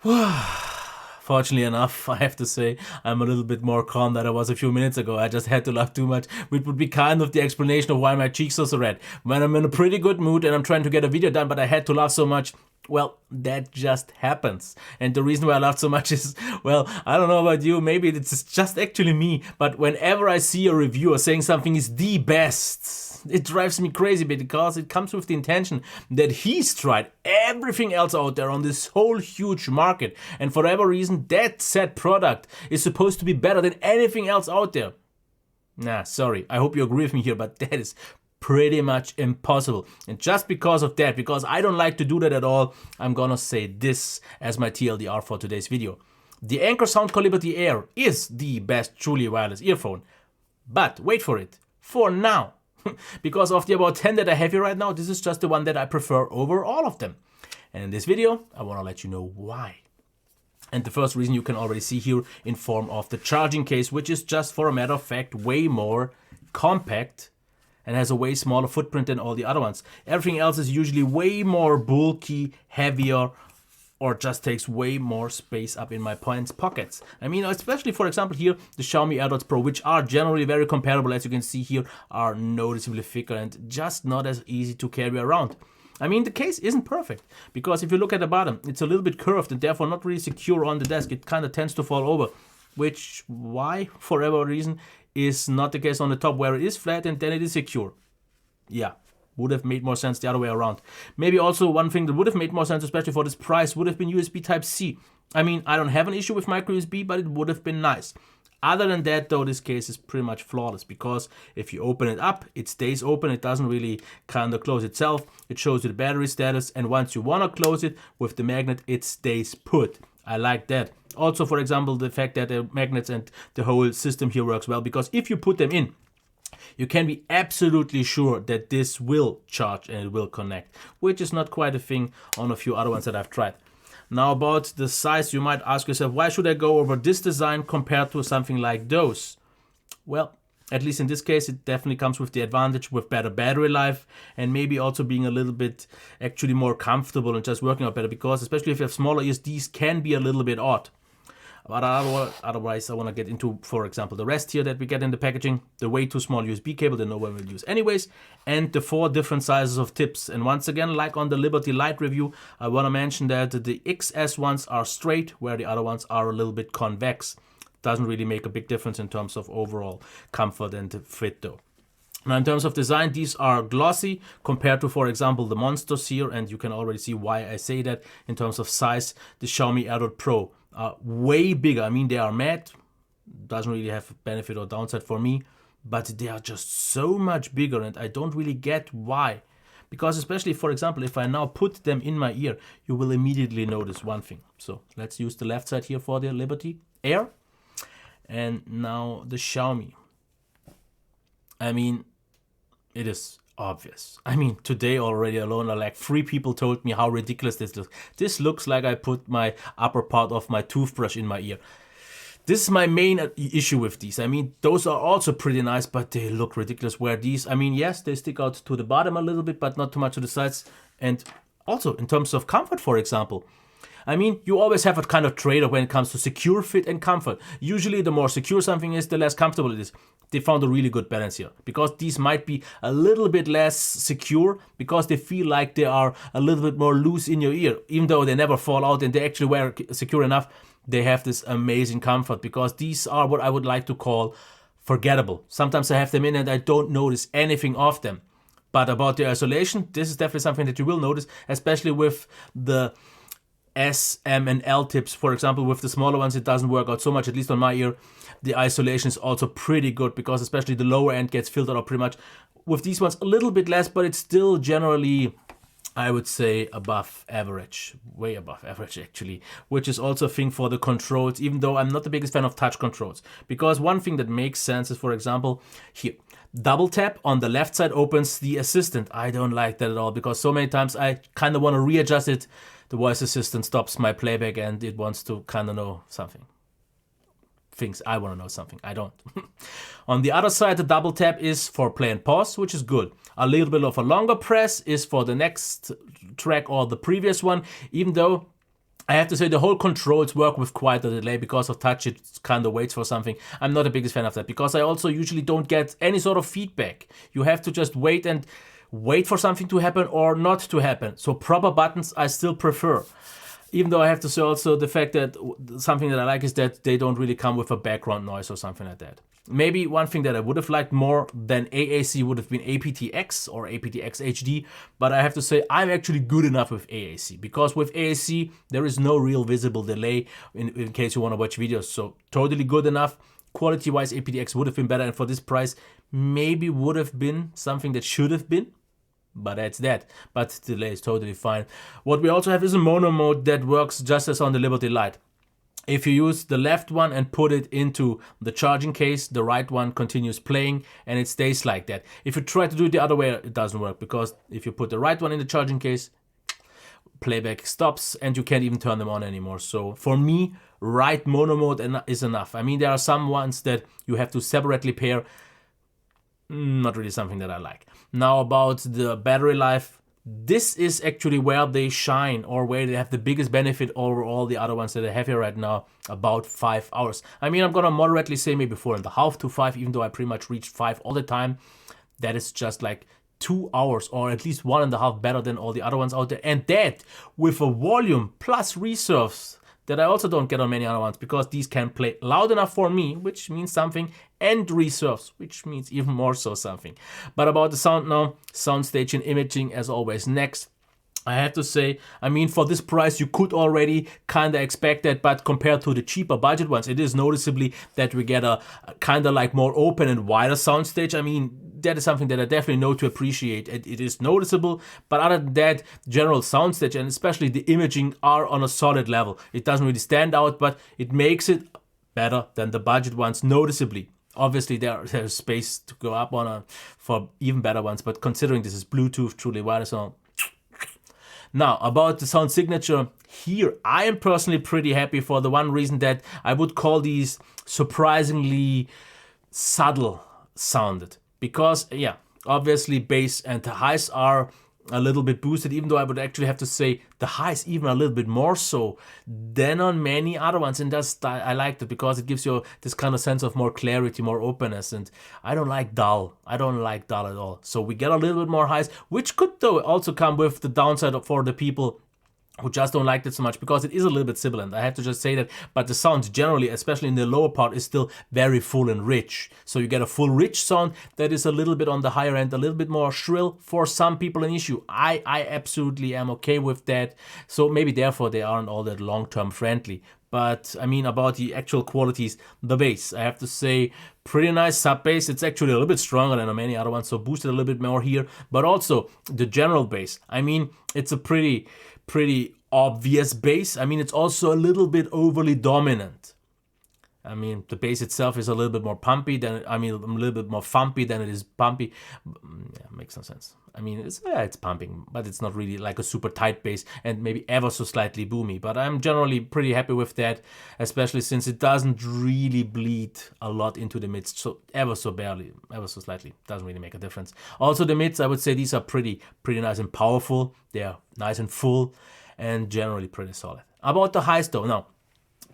Fortunately enough, I have to say, I'm a little bit more calm than I was a few minutes ago. I just had to laugh too much, which would be kind of the explanation of why my cheeks are so red. When I'm in a pretty good mood and I'm trying to get a video done, but I had to laugh so much, well, that just happens. And the reason why I laughed so much is, well, I don't know about you, maybe it's just actually me, but whenever I see a reviewer saying something is the best, it drives me crazy because it comes with the intention that he's tried everything else out there on this whole huge market, and for whatever reason that said product is supposed to be better than anything else out there. Nah, sorry, I hope you agree with me here, but that is pretty much impossible. And just because of that, because I don't like to do that at all, I'm gonna say this as my TLDR for today's video. The Anker Soundcore Liberty Air is the best truly wireless earphone. But wait for it, for now. Because of the about 10 that I have here right now, this is just the one that I prefer over all of them. And in this video, I want to let you know why. And the first reason you can already see here in form of the charging case, which is just for a matter of fact way more compact and has a way smaller footprint than all the other ones. Everything else is usually way more bulky, heavier, or just takes way more space up in my pockets. I mean, especially for example here, the Xiaomi AirDots Pro, which are generally very comparable, as you can see here, are noticeably thicker and just not as easy to carry around. I mean, the case isn't perfect, because if you look at the bottom, it's a little bit curved and therefore not really secure on the desk. It kind of tends to fall over, which, why, for whatever reason, is not the case on the top, where it is flat and then it is secure. Yeah. Would have made more sense the other way around. Maybe also one thing that would have made more sense, especially for this price, would have been USB Type-C. I mean, I don't have an issue with micro USB, but it would have been nice. Other than that, though, this case is pretty much flawless, because if you open it up, it stays open. It doesn't really kind of close itself. It shows you the battery status, and once you want to close it with the magnet, it stays put. I like that. Also, for example, the fact that the magnets and the whole system here works well, because if you put them in, you can be absolutely sure that this will charge and it will connect, which is not quite a thing on a few other ones that I've tried. Now about the size, you might ask yourself, why should I go over this design compared to something like those? Well, at least in this case, it definitely comes with the advantage with better battery life, and maybe also being a little bit actually more comfortable and just working out better, because especially if you have smaller ears, these can be a little bit odd. But otherwise, I want to get into, for example, the rest here that we get in the packaging, the way too small USB cable that no one will use anyways, and the 4 different sizes of tips. And once again, like on the Liberty Lite review, I want to mention that the XS ones are straight, where the other ones are a little bit convex. Doesn't really make a big difference in terms of overall comfort and fit though. Now in terms of design, these are glossy compared to, for example, the monsters here, and you can already see why I say that. In terms of size, the Xiaomi AirDots Pro are way bigger. I mean, they are matte, doesn't really have benefit or downside for me, but they are just so much bigger, and I don't really get why. Because especially, for example, if I now put them in my ear, you will immediately notice one thing. So let's use the left side here for the Liberty Air, and now the Xiaomi. I mean, it is obvious. I mean, today already alone, like 3 people told me how ridiculous this looks. This looks like I put my upper part of my toothbrush in my ear. This is my main issue with these. I mean, those are also pretty nice, but they look ridiculous. Where these, I mean, yes, they stick out to the bottom a little bit, but not too much to the sides. And also in terms of comfort, for example, I mean, you always have a kind of trade-off when it comes to secure fit and comfort. Usually the more secure something is, the less comfortable it is. They found a really good balance here, because these might be a little bit less secure because they feel like they are a little bit more loose in your ear. Even though they never fall out and they actually wear secure enough, they have this amazing comfort, because these are what I would like to call forgettable. Sometimes I have them in and I don't notice anything of them. But about the isolation, this is definitely something that you will notice, especially with the S, M, and L tips. For example, with the smaller ones, it doesn't work out so much, at least on my ear. The isolation is also pretty good, because especially the lower end gets filtered out pretty much. With these ones, a little bit less, but it's still generally, I would say, above average. Way above average, actually. Which is also a thing for the controls, even though I'm not the biggest fan of touch controls. Because one thing that makes sense is, for example, here. Double tap on the left side opens the assistant. I don't like that at all, because so many times I kind of want to readjust it. The voice assistant stops my playback and it wants to kind of know something. Thinks I want to know something. I don't. On the other side, the double tap is for play and pause, which is good. A little bit of a longer press is for the next track or the previous one, even though I have to say the whole controls work with quite a delay because of touch. It kind of waits for something. I'm not the biggest fan of that because I also usually don't get any sort of feedback. You have to just wait for something to happen or not to happen. So proper buttons I still prefer. Even though I have to say also the fact that something that I like is that they don't really come with a background noise or something like that. Maybe one thing that I would have liked more than AAC would have been aptX or aptX HD, but I have to say I'm actually good enough with AAC because with AAC there is no real visible delay in case you want to watch videos, so totally good enough. Quality-wise, aptX would have been better, and for this price, maybe would have been something that should have been. But that's that. But delay is totally fine. What we also have is a mono mode that works just as on the Liberty Lite. If you use the left one and put it into the charging case, the right one continues playing and it stays like that. If you try to do it the other way, it doesn't work because if you put the right one in the charging case, playback stops and you can't even turn them on anymore. So for me, right mono mode is enough. I mean, there are some ones that you have to separately pair. Not really something that I like. Now about the battery life, this is actually where they shine or where they have the biggest benefit over all the other ones that I have here right now, about 5 hours. I mean, I'm gonna moderately say maybe 4.5 to 5, even though I pretty much reach 5 all the time. That is just like 2 hours or at least 1.5 better than all the other ones out there. And that with a volume plus reserves that I also don't get on many other ones because these can play loud enough for me, which means something, and reserves, which means even more so something. But about the sound now, soundstage and imaging as always next. I have to say, I mean, for this price, you could already kind of expect that, but compared to the cheaper budget ones, it is noticeably that we get a kind of like more open and wider soundstage. I mean, that is something that I definitely know to appreciate. It is noticeable, but other than that, general soundstage and especially the imaging are on a solid level. It doesn't really stand out, but it makes it better than the budget ones noticeably. Obviously, there's space to go up on for even better ones, but considering this is Bluetooth, truly wireless sound. Now, about the sound signature, here I am personally pretty happy for the one reason that I would call these surprisingly subtle sounded. Because, yeah, obviously bass and the highs are a little bit boosted, even though I would actually have to say the highs even a little bit more so than on many other ones. And that's, I liked it because it gives you this kind of sense of more clarity, more openness. And I don't like dull. I don't like dull at all. So we get a little bit more highs, which could though also come with the downside for the people who just don't like it so much because it is a little bit sibilant. I have to just say that, but the sound generally, especially in the lower part, is still very full and rich. So you get a full rich sound that is a little bit on the higher end, a little bit more shrill. For some people an issue. I absolutely am okay with that. So maybe therefore they aren't all that long-term friendly. But I mean, about the actual qualities, the bass, I have to say, pretty nice sub bass. It's actually a little bit stronger than many other ones, so boosted a little bit more here. But also the general bass. I mean, it's a pretty obvious bass. I mean, it's also a little bit overly dominant. I mean, the bass itself is a little bit more pumpy than, a little bit more thumpy than it is pumpy. Yeah, makes no sense. I mean, it's pumping, but it's not really like a super tight bass and maybe ever so slightly boomy. But I'm generally pretty happy with that, especially since it doesn't really bleed a lot into the mids, so ever so barely, ever so slightly. Doesn't really make a difference. Also, the mids, I would say these are pretty nice and powerful. They're nice and full and generally pretty solid. About the highs though, now,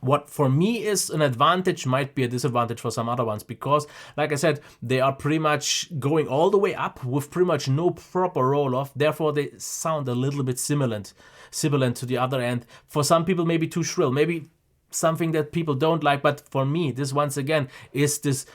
what for me is an advantage might be a disadvantage for some other ones because, like I said, they are pretty much going all the way up with pretty much no proper roll-off. Therefore, they sound a little bit sibilant to the other end. For some people, maybe too shrill, maybe something that people don't like. But for me, this once again is this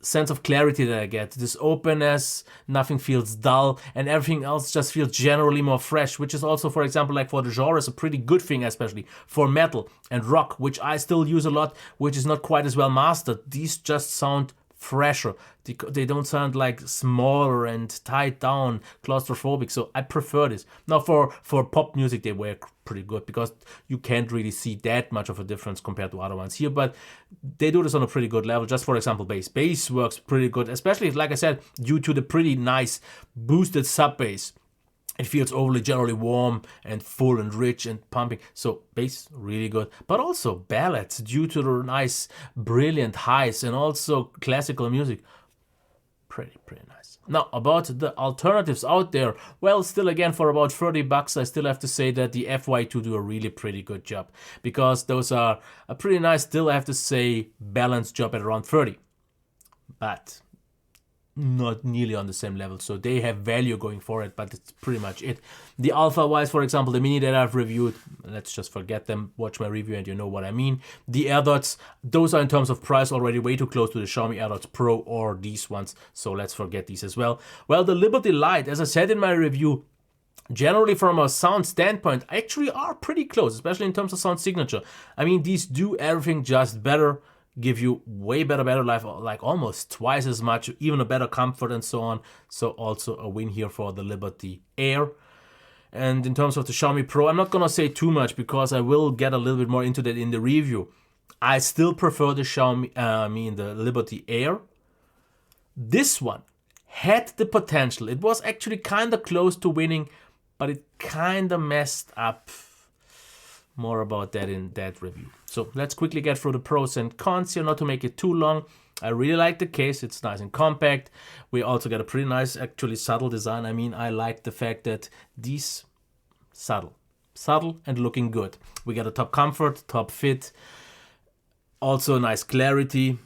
sense of clarity that I get, this openness, nothing feels dull, and everything else just feels generally more fresh, which is also, for example, like for the genres, a pretty good thing, especially for metal and rock, which I still use a lot, which is not quite as well mastered. These just sound fresher. They don't sound like smaller and tied down, claustrophobic, so I prefer this. Now for pop music, they work pretty good because you can't really see that much of a difference compared to other ones here, but they do this on a pretty good level. Just for example, bass. Bass works pretty good, especially, like I said, due to the pretty nice boosted sub bass. It feels overly generally warm and full and rich and pumping. So bass, really good. But also ballads, due to the nice, brilliant highs and also classical music. Pretty nice. Now, about the alternatives out there, well, still again, for about 30 bucks, I still have to say that the FY2 do a really pretty good job, because those are a pretty nice, still I have to say, balanced job at around 30. But not nearly on the same level, so they have value going for it, but it's pretty much it. The Alpha Wise, for example, the Mini that I've reviewed, let's just forget them, watch my review and you know what I mean. The AirDots, those are in terms of price already way too close to the Xiaomi AirDots Pro or these ones, so let's forget these as well. Well, the Liberty Lite, as I said in my review, generally from a sound standpoint, actually are pretty close, especially in terms of sound signature. I mean, these do everything just better, give you way better life, like almost twice as much, even a better comfort and so on. So also a win here for the Liberty Air. And in terms of the Xiaomi Pro, I'm not gonna say too much because I will get a little bit more into that in the review. I still prefer the the Liberty Air. This one had the potential. It was actually kind of close to winning, but it kind of messed up. More about that in that review. So let's quickly get through the pros and cons here, not to make it too long. I really like the case. It's nice and compact. We also got a pretty nice, actually subtle design. I mean, I like the fact that these subtle and looking good. We got a top comfort, top fit, also nice clarity.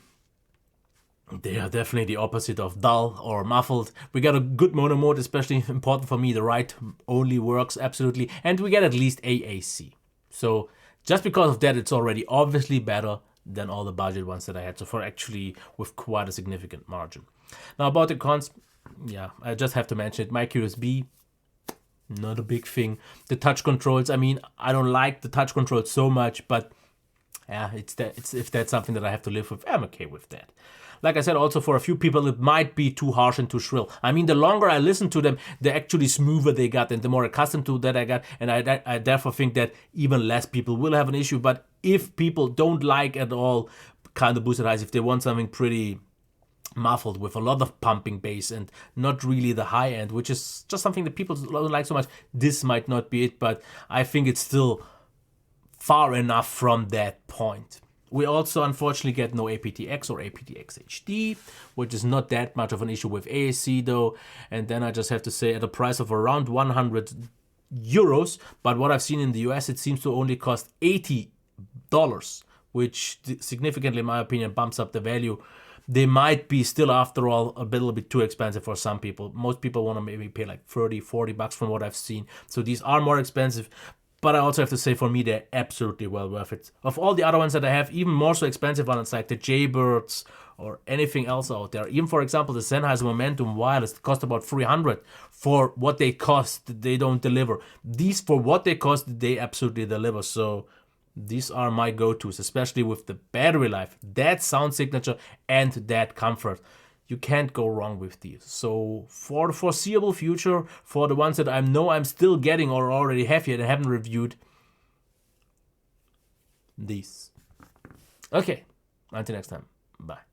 They are definitely the opposite of dull or muffled. We got a good mono mode, especially important for me. The right only works absolutely, and we get at least AAC. So just because of that, it's already obviously better than all the budget ones that I had so far, actually with quite a significant margin. Now about the cons, yeah, I just have to mention it. Mic USB, not a big thing. The touch controls, I mean, I don't like the touch controls so much, but yeah, if that's something that I have to live with, I'm okay with that. Like I said, also for a few people, it might be too harsh and too shrill. I mean, the longer I listen to them, the actually smoother they got and the more accustomed to that I got. And I therefore think that even less people will have an issue. But if people don't like at all kind of boosted highs, if they want something pretty muffled with a lot of pumping bass and not really the high end, which is just something that people don't like so much, this might not be it. But I think it's still far enough from that point. We also unfortunately get no aptX or aptX HD, which is not that much of an issue with AAC though. And then I just have to say, at a price of around 100 euros, but what I've seen in the US, it seems to only cost $80, which significantly, in my opinion, bumps up the value. They might be still, after all, a little bit too expensive for some people. Most people want to maybe pay like 30, 40 bucks from what I've seen. So these are more expensive. But I also have to say, for me, they're absolutely well worth it. Of all the other ones that I have, even more so expensive ones like the Jaybirds or anything else out there. Even, for example, the Sennheiser Momentum Wireless cost about 300 for what they cost. They don't deliver. These, for what they cost, they absolutely deliver. So these are my go-tos, especially with the battery life, that sound signature, and that comfort. You can't go wrong with these. So for the foreseeable future, for the ones that I know I'm still getting or already have yet and haven't reviewed, these. Okay, until next time, bye.